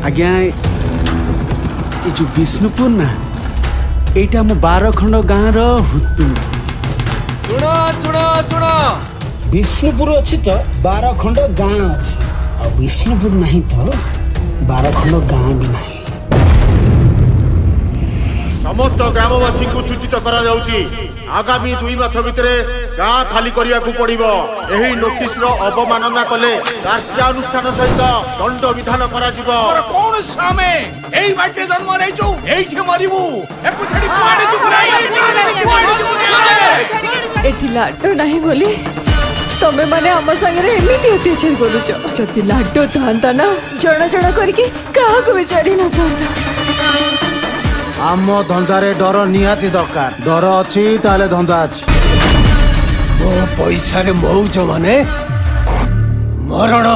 आज्ञा ये जो विष्णुपुर ना एटा आम 12 खंड गाँव हृदपिंड। सुनो सुनो सुनो विष्णुपुर अच्छी तो 12 खंड गाँ अच्छी और विष्णुपुर नहीं तो 12 खंड गाँ भी नहीं। समस्त ग्रामवासी को सूचित करा जाउची आगामी 2 मास भितर गाँ खाली करिया को पड़िबो। एही नोटिस रो अवमानना कले कार्यानुष्ठान सहित दंड विधान करा जिवो। और कौन सामे एई बाटे जन्म रहिचो एइठे मरिबू एकु छडी कुआडे जुगराई एठी लाडो नाही बोली तमे माने हम संगे एमिति अत्याचार करूछ। जति लाडो थांता ना जण जण करके काहाको बेचारी न थांता। आम धंदारे डर निहाती दरकार। डर अच्छी ताले धंदा अच्छी। ओ पैसा रे मौज माने मरण।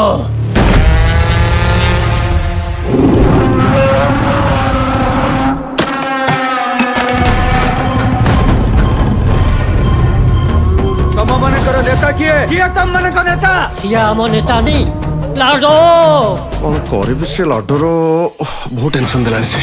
तम मानकर नेता किए तम मानकर नेता सिया आम नेता नहीं लाडो कौन करे से लड्डर बहुत टेंशन देलानी से।